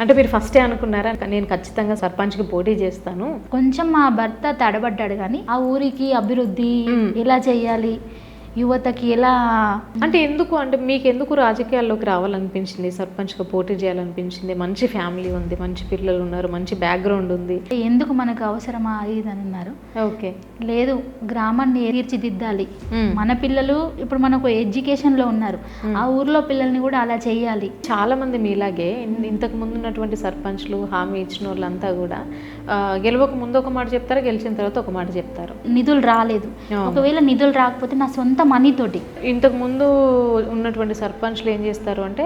అంటే మీరు ఫస్టే అనుకున్నారా నేను ఖచ్చితంగా సర్పంచ్కి పోటీ చేస్తాను? కొంచెం మా భర్త తడబడ్డాడు కానీ ఆ ఊరికి అభివృద్ధి ఎలా చేయాలి, యువతకి ఎలా అంటే ఎందుకు, అంటే మీకు ఎందుకు రాజకీయాల్లోకి రావాలనిపించింది, సర్పంచ్గా పోటీ చేయాలనిపించింది? మంచి ఫ్యామిలీ ఉంది, మంచి పిల్లలు ఉన్నారు, మంచి బ్యాక్గ్రౌండ్ ఉంది, ఎందుకు మనకు అవసరమా ఇది అని అన్నారు. ఓకే, లేదు, గ్రామాన్ని తీర్చిదిద్దాలి, మన పిల్లలు ఇప్పుడు మనకు ఎడ్యుకేషన్లో ఉన్నారు, ఆ ఊర్లో పిల్లల్ని కూడా అలా చేయాలి. చాలా మంది మీలాగే ఇంతకు ముందు ఉన్నటువంటి సర్పంచ్లు హామీ ఇచ్చిన వాళ్ళంతా కూడా గెలవక ముందు ఒక మాట చెప్తారు, గెలిచిన తర్వాత ఒక మాట చెప్తారు. నిధులు రాలేదు, ఒకవేళ నిధులు రాకపోతే నా సొంత మనీ తోటి. ఇంతకు ముందు ఉన్నటువంటి సర్పంచ్లు ఏం చేస్తారు అంటే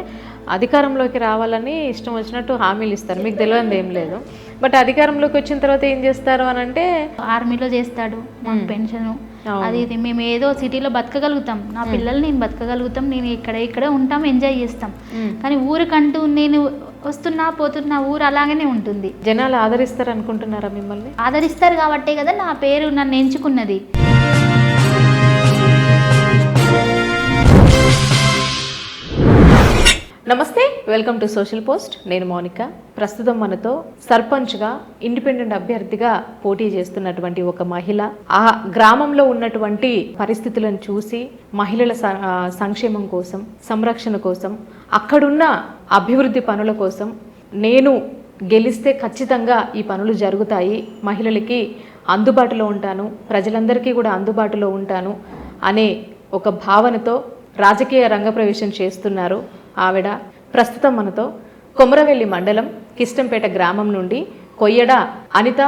అధికారంలోకి రావాలని ఇష్టం వచ్చినట్టు హామీలు ఇస్తారు, మీకు తెలియదు ఏం లేదు. బట్ అధికారంలోకి వచ్చిన తర్వాత ఏం చేస్తారు అని అంటే ఆర్మీలో చేస్తాడు, మాకు పెన్షన్ అది ఇది, మేము ఏదో సిటీలో బతకగలుగుతాం, నా పిల్లలు నేను బతకగలుగుతాం, నేను ఇక్కడే ఉంటాం, ఎంజాయ్ చేస్తాం. కానీ ఊరికంటూ నేను వస్తున్నా పోతున్నా ఊరు అలాగనే ఉంటుంది. జనాలు ఆదరిస్తారు అనుకుంటున్నారా మిమ్మల్ని? ఆదరిస్తారు కాబట్టే కదా నా పేరు నన్ను ఎంచుకున్నది. నమస్తే, వెల్కమ్ టు సోషల్ పోస్ట్. నేను మౌనిక. ప్రస్తుతం మనతో సర్పంచ్గా ఇండిపెండెంట్ అభ్యర్థిగా పోటీ చేస్తున్నటువంటి ఒక మహిళ, ఆ గ్రామంలో ఉన్నటువంటి పరిస్థితులను చూసి మహిళల సంక్షేమం కోసం, సంరక్షణ కోసం, అక్కడున్న అభివృద్ధి పనుల కోసం నేను గెలిస్తే ఖచ్చితంగా ఈ పనులు జరుగుతాయి, మహిళలకి అందుబాటులో ఉంటాను, ప్రజలందరికీ కూడా అందుబాటులో ఉంటాను అనే ఒక భావనతో రాజకీయ రంగప్రవేశం చేస్తున్నారు ఆవిడ. ప్రస్తుతం మనతో కొమరవెల్లి మండలం కిష్టంపేట గ్రామం నుండి కొయ్యడ అనిత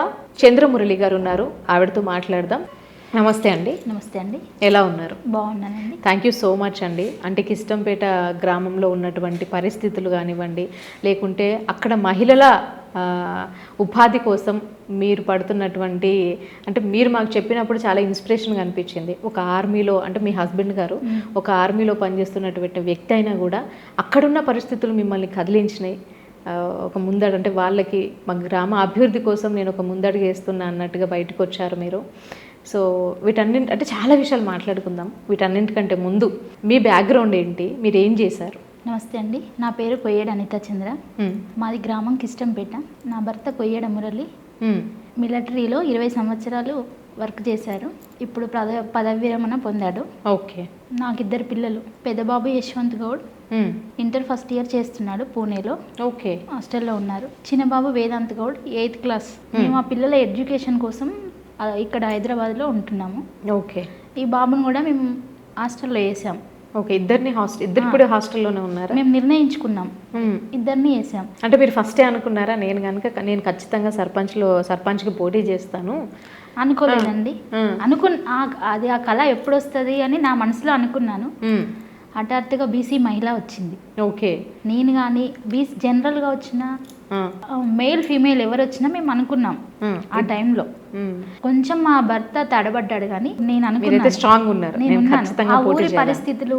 చంద్రమురళి గారు ఉన్నారు. ఆవిడతో మాట్లాడదాం. నమస్తే అండి. నమస్తే అండి. ఎలా ఉన్నారు? బాగున్నానండి. థ్యాంక్ యూ సో మచ్ అండి. అంటే కిష్టంపేట గ్రామంలో ఉన్నటువంటి పరిస్థితులు కానివ్వండి, లేకుంటే అక్కడ మహిళల ఉపాధి కోసం మీరు పడుతున్నటువంటి, అంటే మీరు మాకు చెప్పినప్పుడు చాలా ఇన్స్పిరేషన్గా అనిపించింది. ఒక ఆర్మీలో, అంటే మీ హస్బెండ్ గారు ఒక ఆర్మీలో పనిచేస్తున్నటువంటి వ్యక్తి అయినా కూడా అక్కడున్న పరిస్థితులు మిమ్మల్ని కదిలించినాయి. ఒక ముందడు, అంటే వాళ్ళకి మా గ్రామ అభివృద్ధి కోసం నేను ఒక ముందడుగు వేస్తున్నా అన్నట్టుగా బయటకు వచ్చారు మీరు. సో వీటన్నింటి, అంటే చాలా విషయాలు మాట్లాడుకుందాం. వీటన్నింటికంటే ముందు మీ బ్యాక్గ్రౌండ్ ఏంటి, మీరు ఏం చేశారు? నమస్తే అండి, నా పేరు కొయ్యడ అనిత చంద్ర, మాది గ్రామం కిష్టంపేట. నా భర్త కొయ్యడ మురళి మిలిటరీలో 20 సంవత్సరాలు వర్క్ చేశారు. ఇప్పుడు పదవి విరమణ పొందాడు. ఓకే. నాకు 2 పిల్లలు. పెద్దబాబు Yashwant Goud inter first year చేస్తున్నాడు పూణేలో. ఓకే. హాస్టల్లో ఉన్నారు. చిన్నబాబు వేదాంత్ గౌడ్ 8th క్లాస్. మేము ఆ పిల్లల ఎడ్యుకేషన్ కోసం ఇక్కడ హైదరాబాద్లో ఉంటున్నాము. ఓకే. ఈ బాబుని కూడా మేము హాస్టల్లో వేసాం. ఓకే. ఇద్దరు కూడా హాస్టల్లోనే ఉన్నారు. మేము నిర్ణయించుకున్నాం, ఇద్దరిని వేసాం. అంటే మీరు ఫస్టే అనుకున్నారా నేను ఖచ్చితంగా సర్పంచ్కి పోటీ చేస్తాను? అనుకోలేదండి. అది ఆ కళ ఎప్పుడు వస్తుంది అని నా మనసులో అనుకున్నాను. హఠాత్తుగా బీసీ మహిళ వచ్చింది. ఓకే. నేను కానీ బీసీ జనరల్గా వచ్చిన మేల్ ఫీమేల్ ఎవరు వచ్చినా మేము అనుకున్నాం ఆ టైంలో. కొంచెం మా భర్త తడబడ్డాడు కానీ నేను అనుకున్నాను ఆ ఊరి పరిస్థితులు,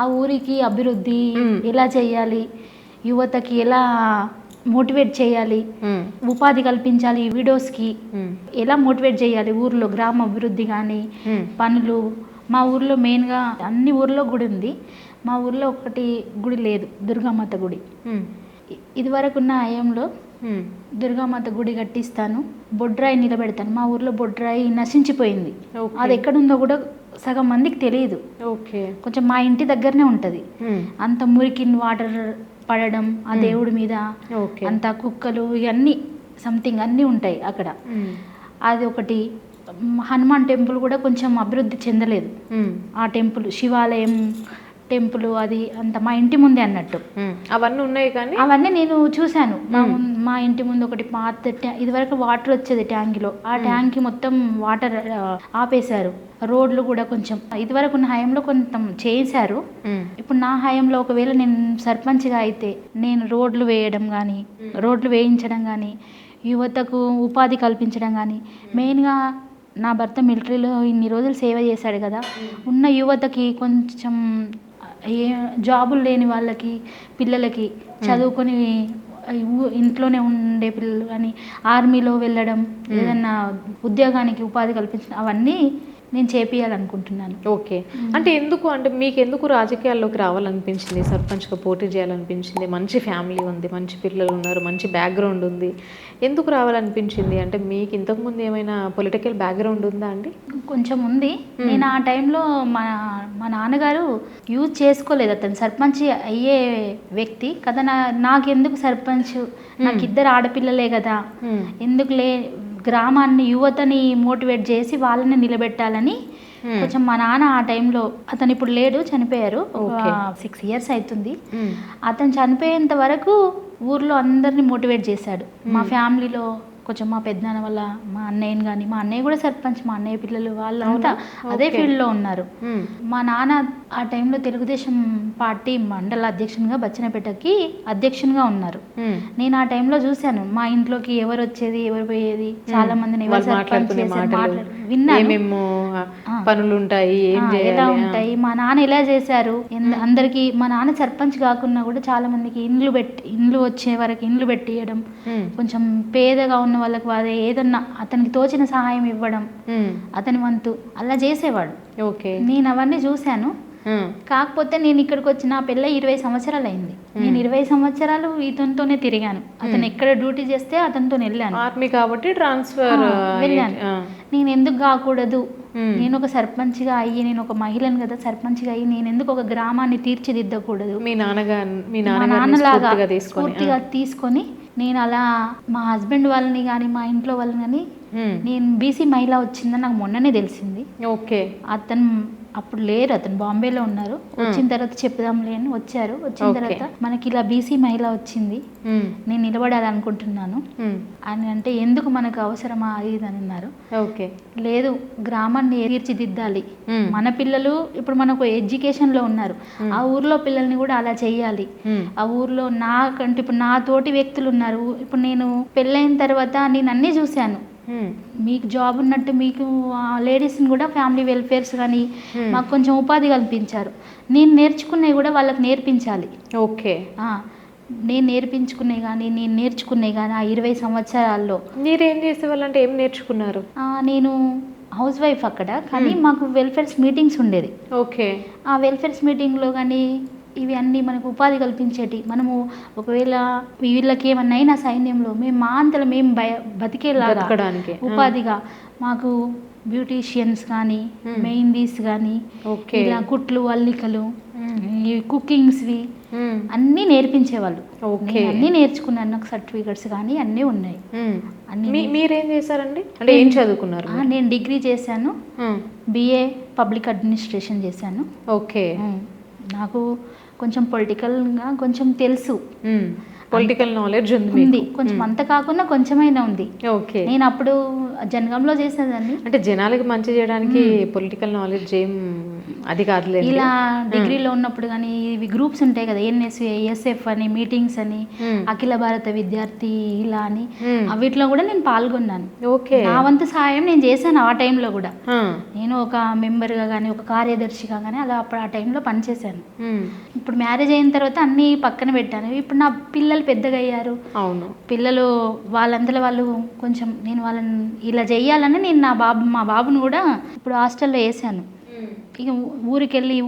ఆ ఊరికి అభివృద్ధి ఎలా చేయాలి, యువతకి ఎలా మోటివేట్ చేయాలి, ఉపాధి కల్పించాలి, విడోస్కి ఎలా మోటివేట్ చేయాలి, ఊర్లో గ్రామ అభివృద్ధి కానీ పనులు. మా ఊర్లో మెయిన్గా అన్ని ఊర్లో గుడి ఉంది, మా ఊర్లో ఒకటి గుడి లేదు, దుర్గామాత గుడి. ఇదివరకున్న హయాంలో దుర్గామాత గుడి కట్టిస్తాను, బొడ్రాయి నిలబెడతాను. మా ఊర్లో బొడ్రాయి నశించిపోయింది, అది ఎక్కడుందో కూడా సగం మందికి తెలియదు. ఓకే. కొంచెం మా ఇంటి దగ్గరనే ఉంటుంది. అంత మురికి వాటర్ పడడం ఆ దేవుడి మీద, అంత కుక్కలు ఇవన్నీ సంథింగ్ అన్నీ ఉంటాయి అక్కడ. అది ఒకటి. హనుమాన్ టెంపుల్ కూడా కొంచెం అభివృద్ధి చెందలేదు. ఆ టెంపుల్, శివాలయం టెంపుల్, అది అంత మా ఇంటి ముందే అన్నట్టు. అవన్నీ ఉన్నాయి కానీ అవన్నీ నేను చూశాను. మా ఇంటి ముందు ఒకటి పాత ఇదివరకు వాటర్ వచ్చేది ట్యాంకీలో, ఆ ట్యాంకీ మొత్తం వాటర్ ఆపేశారు. రోడ్లు కూడా కొంచెం ఇదివరకు ఉన్న హయాంలో కొంచెం చేశారు. ఇప్పుడు నా హయాంలో ఒకవేళ నేను సర్పంచ్గా అయితే నేను రోడ్లు వేయడం కానీ, రోడ్లు వేయించడం కానీ, యువతకు ఉపాధి కల్పించడం కానీ, మెయిన్గా నా భర్త మిలిటరీలో ఇన్ని రోజులు సేవ చేశాడు కదా, ఉన్న యువతకి కొంచెం జాబులు లేని వాళ్ళకి, పిల్లలకి చదువుకొని ఇంట్లోనే ఉండే పిల్లలు కానీ ఆర్మీలో వెళ్ళడం, ఏదన్నా ఉద్యోగానికి ఉపాధి కల్పించడం, అవన్నీ నేను చేపియాలనుకుంటున్నాను. ఓకే. అంటే ఎందుకు, అంటే మీకు ఎందుకు రాజకీయాల్లోకి రావాలనిపించింది, సర్పంచ్గా పోటీ చేయాలనిపించింది? మంచి ఫ్యామిలీ ఉంది, మంచి పిల్లలు ఉన్నారు, మంచి బ్యాక్గ్రౌండ్ ఉంది, ఎందుకు రావాలనిపించింది? అంటే మీకు ఇంతకుముందు ఏమైనా పొలిటికల్ బ్యాక్గ్రౌండ్ ఉందా అండి? కొంచెం ఉంది. నేను ఆ టైంలో మా నాన్నగారు యూజ్ చేసుకోలేదు, అతను సర్పంచ్ అయ్యే వ్యక్తి కదా, నాకెందుకు సర్పంచ్, నాకు 2 ఆడపిల్లలే కదా, ఎందుకులే గ్రామాన్ని యువతని మోటివేట్ చేసి వాళ్ళని నిలబెట్టాలని కొంచెం మా నాన్న ఆ టైంలో, అతను ఇప్పుడు లేడు, చనిపోయారు, 6 years అవుతుంది. అతను చనిపోయేంత వరకు ఊర్లో అందరినీ మోటివేట్ చేశాడు. మా ఫ్యామిలీలో కొంచెం మా పెద్దనాన్న వల్ల మా అన్నయ్యని కానీ, మా అన్నయ్య కూడా సర్పంచ్, మా అన్నయ్య పిల్లలు వాళ్ళంతా అదే ఫీల్డ్లో ఉన్నారు. మా నాన్న ఆ టైంలో తెలుగుదేశం పార్టీ మండల అధ్యక్షునిగా బచ్చనపేటకి అధ్యక్షునిగా ఉన్నారు. నేను ఆ టైంలో చూశాను, మా ఇంట్లోకి ఎవరు వచ్చేది, ఎవరు పోయేది, చాలా మందిని ఎవరు సర్పంచ్ విన్నాను, పనులు ఉంటాయి, ఎలా ఉంటాయి, మా నాన్న ఎలా చేశారు, అందరికి మా నాన్న సర్పంచ్ కాకున్నా కూడా చాలా మందికి ఇండ్లు వచ్చే వరకు ఇండ్లు పెట్టియడం, కొంచెం పేదగా ఉన్న వాళ్ళకి వారే ఏదన్నా అతనికి తోచిన సహాయం ఇవ్వడం, అతని వంతు అలా చేసేవాడు. నేను అవన్నీ చూశాను. కాకపోతే నేను ఇక్కడికి వచ్చి నా పెళ్ళై 20 సంవత్సరాలు అయింది. నేను 20 సంవత్సరాలు ఇతనితోనే తిరిగాను. అతను ఎక్కడ డ్యూటీ చేస్తే అతనితో వెళ్ళాను. ఆర్మీ కాబట్టి ట్రాన్స్ఫర్ వెళ్ళాను. నేను ఎందుకు కాకూడదు, నేను ఒక సర్పంచ్గా అయ్యి, నేను ఒక మహిళను కదా, సర్పంచ్గా అయ్యి నేను ఎందుకు ఒక గ్రామాన్ని తీర్చిదిద్దకూడదు, మీ నాన్నలాగా పూర్తిగా తీసుకొని నేను అలా మా హస్బెండ్ వాళ్ళని కానీ, మా ఇంట్లో వాళ్ళని కానీ, నేను బీసీ మహిళ వచ్చిందని నాకు మొన్ననే తెలిసింది. ఓకే. అతను అప్పుడు లేరు, అతను బాంబేలో ఉన్నారు. వచ్చిన తర్వాత చెప్దాంలే అని వచ్చారు. వచ్చిన తర్వాత మనకి ఇలా బీసీ మహిళ వచ్చింది, నేను నిలబడాలనుకుంటున్నాను అని అంటే, ఎందుకు మనకు అవసరమా అది ఇది అని అన్నారు. లేదు, గ్రామాన్ని తీర్చిదిద్దాలి, మన పిల్లలు ఇప్పుడు మనకు ఎడ్యుకేషన్లో ఉన్నారు, ఆ ఊర్లో పిల్లల్ని కూడా అలా చేయాలి. ఆ ఊర్లో నాకంటే ఇప్పుడు నా తోటి వ్యక్తులు ఉన్నారు. ఇప్పుడు నేను పెళ్ళైన తర్వాత నేను అన్నీ చూశాను. మీకు జాబ్ ఉన్నట్టు మీకు లేడీస్ని కూడా ఫ్యామిలీ వెల్ఫేర్స్ కానీ మాకు కొంచెం ఉపాధి కల్పించారు. నేను నేర్చుకునేవి కూడా వాళ్ళకి నేర్పించాలి. ఓకే. నేను నేర్పించుకునే కానీ, నేను నేర్చుకునే కానీ ఆ 20 సంవత్సరాల్లో. మీరేం చేసేవాళ్ళంటే ఏం నేర్చుకున్నారు? నేను హౌస్ వైఫ్ అక్కడ, కానీ మాకు వెల్ఫేర్స్ మీటింగ్స్ ఉండేది. ఓకే. ఆ వెల్ఫేర్స్ మీటింగ్లో కానీ ఇవి అన్నీ మనకు ఉపాధి కల్పించేటి. మనము ఒకవేళ వీళ్ళకి ఏమన్నా అయినా సైన్యంలో మేము మా అంతలో మేము బతికేలాగా ఉపాధిగా మాకు బ్యూటీషియన్స్ కానీ, మెహందీస్ కానీ, ఇలా కుట్లు, అల్లికలు, కుకింగ్స్వి అన్నీ నేర్పించేవాళ్ళు. అన్నీ నేర్చుకున్నాను, నాకు సర్టిఫికెట్స్ కానీ అన్నీ ఉన్నాయి. మీరేం చేశారండి, అంటే ఏం చదువుకున్నారు? నేను డిగ్రీ చేశాను, BA పబ్లిక్ అడ్మినిస్ట్రేషన్ చేశాను. ఓకే. నాకు కొంచెం పొలిటికల్గా కొంచెం తెలుసు, పొలిటికల్ నాలెడ్జ్ ఉంది కొంచెం, అంత కాకుండా కొంచెమైనా ఉంది. ఓకే. నేను అప్పుడు జనగాంలో చేసేదాన్ని. అంటే జనాలకి మంచి చేయడానికి పొలిటికల్ నాలెడ్జ్ ఏం అది కాదులే. ఇలా డిగ్రీలో ఉన్నప్పుడు కానీ ఇవి గ్రూప్స్ ఉంటాయి కదా, NSF అని, మీటింగ్స్ అని, అఖిల భారత విద్యార్థి ఇలా అని, వీటిలో కూడా నేను పాల్గొన్నాను. ఓకే. నా వంతు సహాయం నేను చేశాను ఆ టైంలో కూడా. నేను ఒక మెంబర్గా కానీ, ఒక కార్యదర్శిగా కానీ అలా అప్పుడు ఆ టైంలో పనిచేశాను. ఇప్పుడు మ్యారేజ్ అయిన తర్వాత అన్నీ పక్కన పెట్టాను. ఇప్పుడు నా పిల్లలు పెద్దగా అయ్యారు. అవును. పిల్లలు వాళ్ళంతలో వాళ్ళు కొంచెం, నేను వాళ్ళని ఇలా చెయ్యాలని నేను మా బాబును కూడా ఇప్పుడు హాస్టల్లో వేసాను. ఇక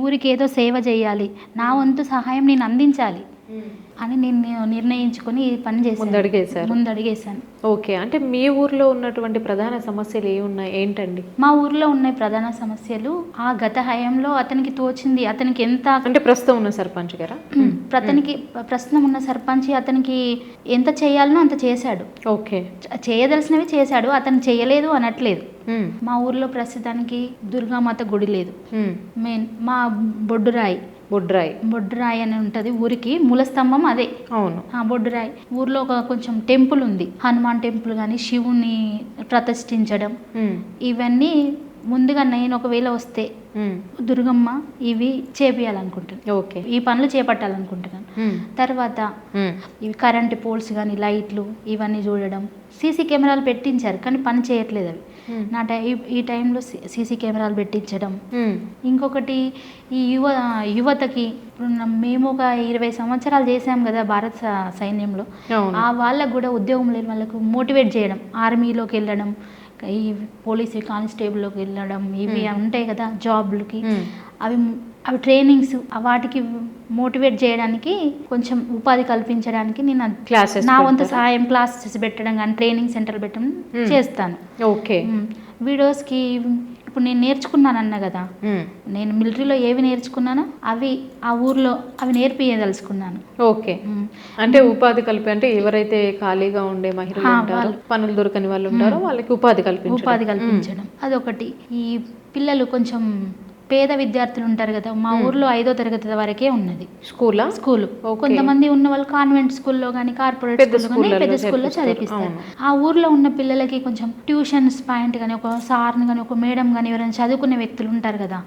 ఊరికి ఏదో సేవ చేయాలి, నా వంతు సహాయం నేను అందించాలి అని నేను నిర్ణయించుకొని ఈ పని చేశాను, ముందడిగేశాను. ఓకే. అంటే మీ ఊర్లో ఉన్నటువంటి ప్రధాన సమస్యలు ఏమున్నాయి, ఏంటండి? మా ఊర్లో ఉన్న ప్రధాన సమస్యలు, ఆ గత హయాంలో అతనికి తోచింది, అతనికి ఎంత, అంటే ప్రస్తుతం ఉన్న సర్పంచ్ గారా? ప్రస్తుతం ఉన్న సర్పంచ్ అతనికి ఎంత చేయాలనో అంత చేశాడు. ఓకే. చేయదలసినవి చేశాడు, అతను చేయలేదు అనట్లేదు. మా ఊర్లో ప్రస్తుతానికి దుర్గామాత గుడి లేదు. మెయిన్ మా బొడ్డురాయి అని ఉంటది ఊరికి, మూలస్తంభం అదే. అవును. బొడ్డురాయి ఊర్లో ఒక కొంచెం టెంపుల్ ఉంది, హనుమాన్ టెంపుల్ కానీ, శివుని ప్రతిష్ఠించడం, ఇవన్నీ ముందుగా నేను ఒకవేళ వస్తే దుర్గమ్మ ఇవి చేపియాలనుకుంటున్నాను. ఓకే. ఈ పనులు చేపట్టాలనుకుంటున్నాను. తర్వాత ఇవి కరెంట్ పోల్స్ కానీ, లైట్లు ఇవన్నీ చూడడం. సీసీ కెమెరాలు పెట్టించారు కానీ పని చేయట్లేదు అవి. ఈ టైంలో సీసీ కెమెరాలు పెట్టించడం. ఇంకొకటి ఈ యువతకి, ఇప్పుడు మేము ఒక 20 సంవత్సరాలు చేసాం కదా భారత సైన్యంలో, ఆ వాళ్ళకు కూడా ఉద్యోగం లేని వాళ్ళకు మోటివేట్ చేయడం, ఆర్మీలోకి వెళ్ళడం, ఈ పోలీస్ కానిస్టేబుల్లోకి వెళ్ళడం ఇవి ఉంటాయి కదా జాబ్లకి, అవి అవి ట్రైనింగ్స్, వాటికి మోటివేట్ చేయడానికి కొంచెం ఉపాధి కల్పించడానికి నేను క్లాసెస్ నా వంతు సహాయం క్లాసెస్ పెట్టడం కానీ ట్రైనింగ్ సెంటర్ పెట్టడం చేస్తాను. ఓకే. వీడియోస్కి ఇప్పుడు నేను నేర్చుకున్నాను అన్న కదా, నేను మిలిటరీలో ఏవి నేర్చుకున్నానో అవి ఆ ఊర్లో అవి నేర్పియదలుచుకున్నాను. ఓకే. అంటే ఉపాధి కలిపి, అంటే ఎవరైతే ఖాళీగా ఉండే మహిళలు ఉంటారో, పనులు దొరకని వాళ్ళు ఉంటారో వాళ్ళకి ఉపాధి కల్పించడం అదొకటి. ఈ పిల్లలు కొంచెం పేద విద్యార్థులు ఉంటారు కదా, మా ఊర్లో 5వ తరగతి వరకే ఉన్నది స్కూల్. కొంతమంది ఉన్న వాళ్ళు కాన్వెంట్ స్కూల్లో కానీ కార్పొరేట్ స్కూల్లో పెద్ద స్కూల్లో చదివిస్తారు. ఆ ఊర్లో ఉన్న పిల్లలకి కొంచెం ట్యూషన్స్ పాయింట్ కానీ, ఒక సార్ని కానీ, ఒక మేడం కానీ, ఎవరైనా చదువుకునే వ్యక్తులు ఉంటారు కదా,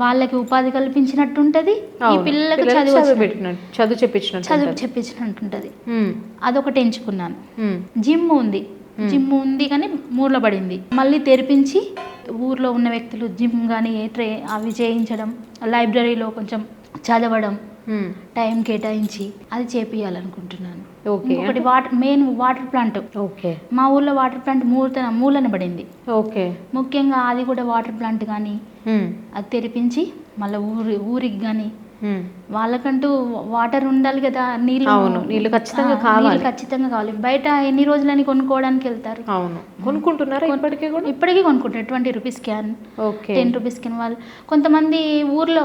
వాళ్ళకి ఉపాధి కల్పించినట్టు ఉంటది, ఈ పిల్లలకి చదువు చెప్పించినట్టు ఉంటది. అదొకటి ఎంచుకున్నాను. జిమ్ ఉంది కానీ మూలబడింది. మళ్ళీ తెరిపించి ఊర్లో ఉన్న వ్యక్తులు జిమ్ కానీ అవి చేయించడం, లైబ్రరీలో కొంచెం చదవడం, టైం కేటాయించి అది చేపియాలనుకుంటున్నాను. ఒకటి మెయిన్ వాటర్ ప్లాంట్. మా ఊర్లో వాటర్ ప్లాంట్ మూలన పడింది. ముఖ్యంగా అది కూడా వాటర్ ప్లాంట్ కానీ అది తెరిపించి మళ్ళీ ఊరికి కానీ వాళ్ళకంటూ వాటర్ ఉండాలి కదా, నీళ్ళు ఖచ్చితంగా కావాలి. బయట ఎన్ని రోజులని కొనుక్కోవడానికి వెళ్తారు, కొనుక్కుంటున్నారు ఇప్పటికీ కొనుక్కుంటారు. 20 రూపీస్ క్యాన్, 10 రూపీస్ క్యాన్. వాళ్ళు కొంతమంది ఊర్లో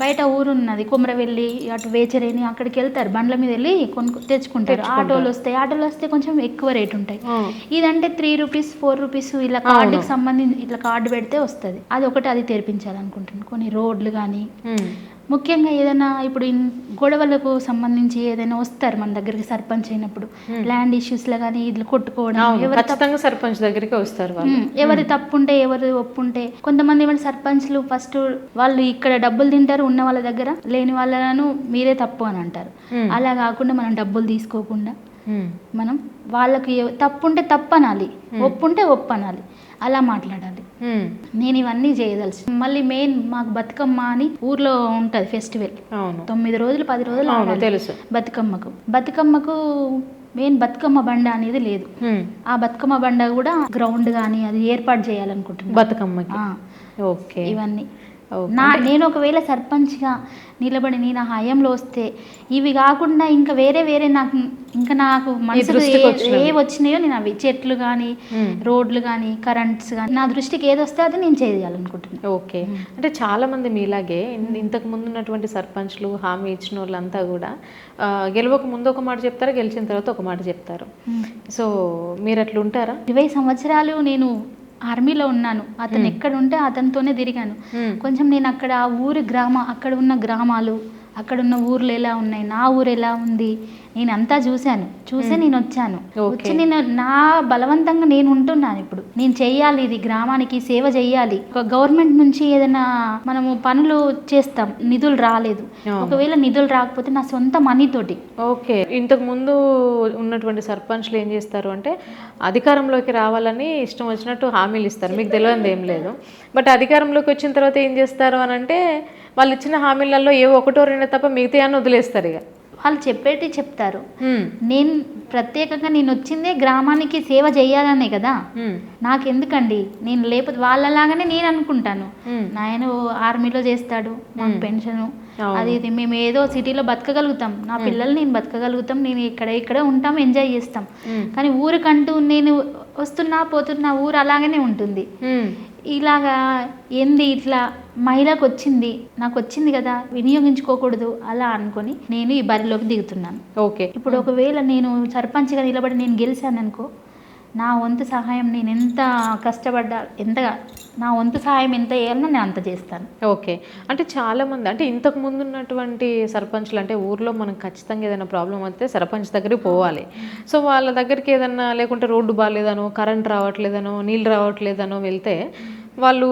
బయట ఊరు ఉన్నది కొమరవెల్లి, అటు వేచరేని, అక్కడికి వెళ్తారు, బండ్ల మీద వెళ్ళి తెచ్చుకుంటారు. ఆటోలు వస్తే కొంచెం ఎక్కువ రేట్ ఉంటాయి. ఇదంటే 3 రూపీస్ 4 రూపీస్ ఇలా కార్డుకి సంబంధించి ఇట్లా కార్డు పెడితే వస్తుంది. అది ఒకటి, అది తెరిపించాలనుకుంటున్నాను. కొన్ని రోడ్లు కానీ, ముఖ్యంగా ఏదైనా ఇప్పుడు గొడవలకు సంబంధించి ఏదైనా వస్తారు మన దగ్గరికి సర్పంచ్ అయినప్పుడు, ల్యాండ్ ఇష్యూస్లో కానీ ఇట్లా కొట్టుకోవడం, సర్పంచ్ దగ్గరికి వస్తారు. ఎవరి తప్పు ఉంటే ఎవరి ఒప్పు ఉంటే, కొంతమంది ఏమైనా సర్పంచ్లు ఫస్ట్ వాళ్ళు ఇక్కడ డబ్బులు తింటారు ఉన్న వాళ్ళ దగ్గర, లేని వాళ్ళను మీరే తప్పు అని అంటారు. అలా కాకుండా మనం డబ్బులు తీసుకోకుండా మనం వాళ్ళకి తప్పు ఉంటే తప్పు అనాలి, ఒప్పు ఉంటే ఒప్పు అనాలి, అలా మాట్లాడాలి. నేను ఇవన్నీ చేయదలుచు. మళ్ళీ మెయిన్ మాకు బతుకమ్మ అని ఊర్లో ఉంటది ఫెస్టివల్, 9 రోజులు 10 రోజులు తెలుసు. బతుకమ్మకు మెయిన్ బతుకమ్మ బండ అనేది లేదు. ఆ బతుకమ్మ బండ కూడా గ్రౌండ్ కానీ అది ఏర్పాటు చేయాలనుకుంటున్నాను బతుకమ్మకి. ఇవన్నీ నేను ఒకవేళ సర్పంచ్గా నిలబడి నేను హయాంలో వస్తే ఇవి కాకుండా ఇంకా వేరే నాకు మనసులో ఏ వచ్చినాయో నేను అవి చెట్లు కానీ, రోడ్లు కానీ, కరెంట్స్ కానీ, నా దృష్టికి ఏది వస్తే అది నేను చేయాలనుకుంటున్నాను. ఓకే. అంటే చాలా మంది మీలాగే ఇంతకు ముందు ఉన్నటువంటి సర్పంచ్లు హామీ ఇచ్చిన వాళ్ళంతా కూడా గెలవక ముందు ఒక మాట చెప్తారు, గెలిచిన తర్వాత ఒక మాట చెప్తారు. సో మీరు అట్లా ఉంటారా? 20 సంవత్సరాలు నేను ఆర్మీలో ఉన్నాను. అతను ఎక్కడ ఉంటే అతనితోనే తిరిగాను. కొంచెం నేను అక్కడ అక్కడ ఉన్న గ్రామాలు, అక్కడ ఉన్న ఊర్లు ఎలా ఉన్నాయి, నా ఊరు ఎలా ఉంది, నేను అంతా చూసే నేను వచ్చాను. వచ్చి నేను నా బలవంతంగా నేను ఉంటున్నాను. ఇప్పుడు నేను చెయ్యాలి, ఇది గ్రామానికి సేవ చెయ్యాలి. ఒక గవర్నమెంట్ నుంచి ఏదైనా మనము పనులు చేస్తాం, నిధులు రాలేదు, ఒకవేళ నిధులు రాకపోతే నా సొంత మనీ తోటి. ఓకే. ఇంతకు ముందు ఉన్నటువంటి సర్పంచ్లు ఏం చేస్తారు అంటే అధికారంలోకి రావాలని ఇష్టం వచ్చినట్టు హామీలు ఇస్తారు, మీకు తెలియదు ఏం లేదు. బట్ అధికారంలోకి వచ్చిన తర్వాత ఏం చేస్తారు అని అంటే వాళ్ళు ఇచ్చిన హామీలలో ఏ ఒకటో రెండో తప్ప మిగతా అని వదిలేస్తారు. ఇక వాళ్ళు చెప్తారు. నేను ప్రత్యేకంగా నేను వచ్చిందే గ్రామానికి సేవ చేయాలనే కదా, నాకెందుకండి, నేను లేకపోతే వాళ్ళలాగానే నేను అనుకుంటాను. నాయన ఆర్మీలో చేస్తాడు, మాకు పెన్షను అది ఇది, మేము ఏదో సిటీలో బతకగలుగుతాం, నా పిల్లలు నేను బతకగలుగుతాం, నేను ఇక్కడ ఉంటాం, ఎంజాయ్ చేస్తాం. కానీ ఊరికంటూ నేను వస్తున్నా పోతున్నా ఊరు అలాగనే ఉంటుంది. ఇలాగా ఏంది ఇట్లా మహిళకు వచ్చింది, నాకు వచ్చింది కదా, వినియోగించుకోకూడదు అలా అనుకొని నేను ఈ బరిలోకి దిగుతున్నాను. ఓకే. ఇప్పుడు ఒకవేళ నేను సర్పంచ్గా నిలబడి నేను గెలిచాను అనుకో, నా వంతు సహాయం నేను ఎంత కష్టపడ్డా, నా వంతు సహాయం ఎంత వేయాలనో నేను అంత చేస్తాను. ఓకే. అంటే చాలామంది అంటే ఇంతకు ముందు ఉన్నటువంటి సర్పంచ్లు అంటే ఊర్లో మనం ఖచ్చితంగా ఏదైనా ప్రాబ్లం వస్తే సర్పంచ్ దగ్గరికి పోవాలి. సో వాళ్ళ దగ్గరికి ఏదన్నా లేకుంటే రోడ్డు బాగాలేదనో, కరెంట్ రావట్లేదనో, నీళ్ళు రావట్లేదనో వెళ్తే వాళ్ళు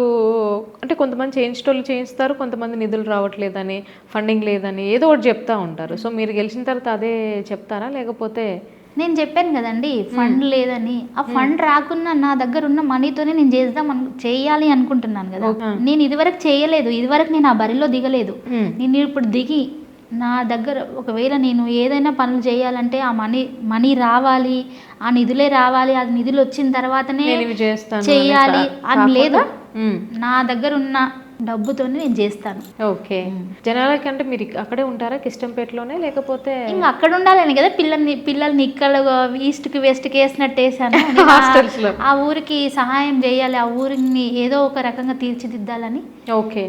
అంటే కొంతమంది చేయించేటోళ్ళు చేయిస్తారు, కొంతమంది నిధులు రావట్లేదని, ఫండింగ్ లేదని ఏదో ఒకటి చెప్తా ఉంటారు. సో మీరు గెలిచిన తర్వాత అదే చెప్తారా, లేకపోతే? నేను చెప్పాను కదండి, ఫండ్ లేదని. ఆ ఫండ్ రాకున్నా నా దగ్గర ఉన్న మనీతోనే నేను చేయాలి అనుకుంటున్నాను కదా. నేను ఇదివరకు చేయలేదు, ఇదివరకు నేను ఆ బరిలో దిగలేదు. నేను ఇప్పుడు దిగి నా దగ్గర ఒకవేళ నేను ఏదైనా పనులు చేయాలంటే ఆ మనీ రావాలి, ఆ నిధులే రావాలి, ఆ నిధులు వచ్చిన తర్వాతనే నేను ఇవి చేస్తాను చేయాలి అని లేదు. ఉమ్. నా దగ్గర ఉన్న డబ్బుతోనే నేను చేస్తాను. ఓకే. జనాలకంటే మీరు అక్కడే ఉంటారా కిష్టంపేటలోనే, లేకపోతే ఇంకా అక్కడ ఉండాలని కదా పిల్లల్ని ఇక్కడ ఈస్ట్కి వెస్ట్కి వేసినట్టు వేసాను. హాస్టల్స్ లో ఆ ఊరికి సహాయం చేయాలి, ఆ ఊరిని ఏదో ఒక రకంగా తీర్చిదిద్దాలని. ఓకే.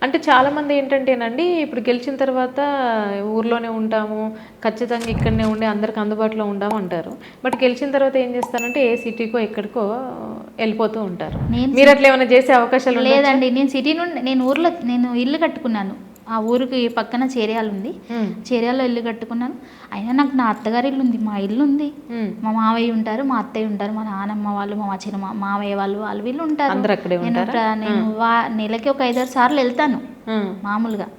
అంటే చాలామంది ఏంటంటేనండి, ఇప్పుడు గెలిచిన తర్వాత ఊర్లోనే ఉంటాము, ఖచ్చితంగా ఇక్కడనే ఉండి అందరికి అందుబాటులో ఉండాము అంటారు. బట్ గెలిచిన తర్వాత ఏం చేస్తారంటే ఏ సిటీకో ఎక్కడికో వెళ్ళిపోతూ ఉంటారు. మీరు అట్లా ఏమైనా చేసే అవకాశాలు లేదండి. నేను సిటీ నుండి నేను ఇల్లు కట్టుకున్నాను. ఆ ఊరికి పక్కన చేర్యాలు ఉంది, చేర్యాల్లో ఇల్లు కట్టుకున్నాను. అయినా నాకు నా అత్తగారి ఇల్లు ఉంది, మా ఇల్లు ఉంది, మా మావయ్య ఉంటారు, మా అత్తయ్య ఉంటారు, మా నానమ్మ వాళ్ళు, మా చిన్న మావయ్య వాళ్ళు వీళ్ళు ఉంటారు. నేను నెలకి ఒక 5-6 సార్లు వెళ్తాను మామూలుగా.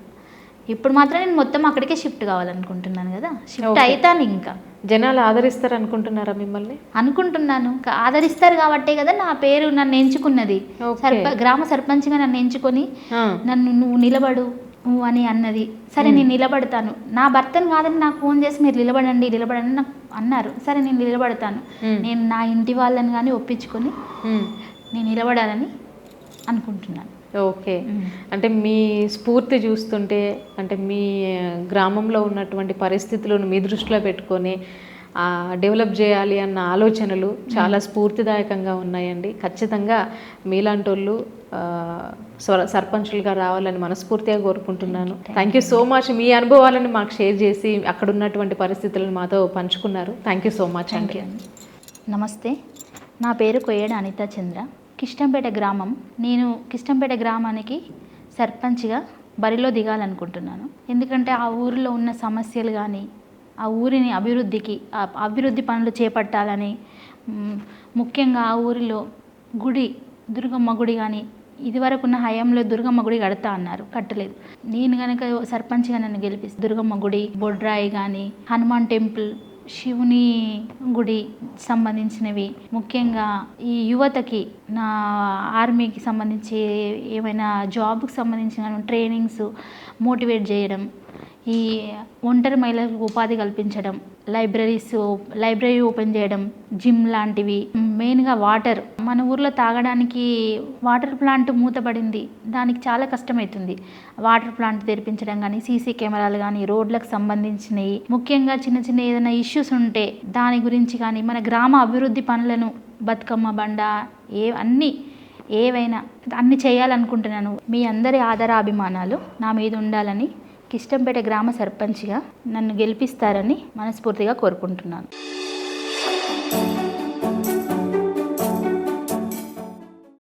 ఇప్పుడు మాత్రం నేను మొత్తం అక్కడికే షిఫ్ట్ కావాలనుకుంటున్నాను కదా, షిఫ్ట్ అవుతాను. ఇంకా జనాలు ఆదరిస్తారు అనుకుంటున్నారా మిమ్మల్ని? అనుకుంటున్నాను. ఆదరిస్తారు కాబట్టే కదా నా పేరు నన్ను ఎంచుకున్నది. గ్రామ సర్పంచ్గా నన్ను ఎంచుకొని నన్ను నువ్వు నిలబడు అని అన్నది. సరే నేను నిలబడతాను. నా భర్తను కాదని నాకు ఫోన్ చేసి మీరు నిలబడండి నాకు అన్నారు. సరే నేను నిలబడతాను. నేను నా ఇంటి వాళ్ళని కానీ ఒప్పించుకొని నేను నిలబడాలని అనుకుంటున్నాను. ఓకే. అంటే మీ స్ఫూర్తి చూస్తుంటే, అంటే మీ గ్రామంలో ఉన్నటువంటి పరిస్థితులను మీ దృష్టిలో పెట్టుకొని డెవలప్ చేయాలి అన్న ఆలోచనలు చాలా స్ఫూర్తిదాయకంగా ఉన్నాయండి. ఖచ్చితంగా మీలాంటి వాళ్ళు సర్పంచులుగా రావాలని మనస్ఫూర్తిగా కోరుకుంటున్నాను. Thank you so much. మీ అనుభవాలను మాకు షేర్ చేసి అక్కడ ఉన్నటువంటి పరిస్థితులను మాతో పంచుకున్నారు. థ్యాంక్ యూ సో మచ్ అండి. నమస్తే, నా పేరు కొయ్యేడ అనితా చంద్ర, కిష్టంపేట గ్రామం. నేను కిష్టంపేట గ్రామానికి సర్పంచ్గా బరిలో దిగాలనుకుంటున్నాను. ఎందుకంటే ఆ ఊరిలో ఉన్న సమస్యలు కానీ, ఆ ఊరిని అభివృద్ధి పనులు చేపట్టాలని, ముఖ్యంగా ఆ ఊరిలో దుర్గమ్మ గుడి కానీ, ఇదివరకు ఉన్న హయాంలో దుర్గమ్మ గుడి కడతా అన్నారు, కట్టలేదు. నేను కనుక సర్పంచ్గా నన్ను గెలిపిస్తే దుర్గమ్మ గుడి, బొడ్రాయి కానీ, హనుమాన్ టెంపుల్, శివుని గుడి సంబంధించినవి, ముఖ్యంగా ఈ యువతకి నా ఆర్మీకి సంబంధించి ఏమైనా జాబ్కి సంబంధించిన ట్రైనింగ్స్ మోటివేట్ చేయడం, ఈ ఒంటరి మహిళలకు ఉపాధి కల్పించడం, లైబ్రరీ ఓపెన్ చేయడం, జిమ్ లాంటివి. మెయిన్గా వాటర్, మన ఊర్లో తాగడానికి వాటర్ ప్లాంట్ మూతపడింది, దానికి చాలా కష్టమవుతుంది. వాటర్ ప్లాంట్ తెరిపించడం కానీ, సీసీ కెమెరాలు కానీ, రోడ్లకు సంబంధించినవి, ముఖ్యంగా చిన్న చిన్న ఏదైనా ఇష్యూస్ ఉంటే దాని గురించి కానీ, మన గ్రామ అభివృద్ధి పనులను, బతుకమ్మ బండ ఏవైనా అన్ని చేయాలనుకుంటున్నాను. మీ అందరి ఆదరాభిమానాలు నా మీద ఉండాలని, కిష్టంపేట గ్రామ సర్పంచ్గా నన్ను గెలిపిస్తారని మనస్ఫూర్తిగా కోరుకుంటున్నాను.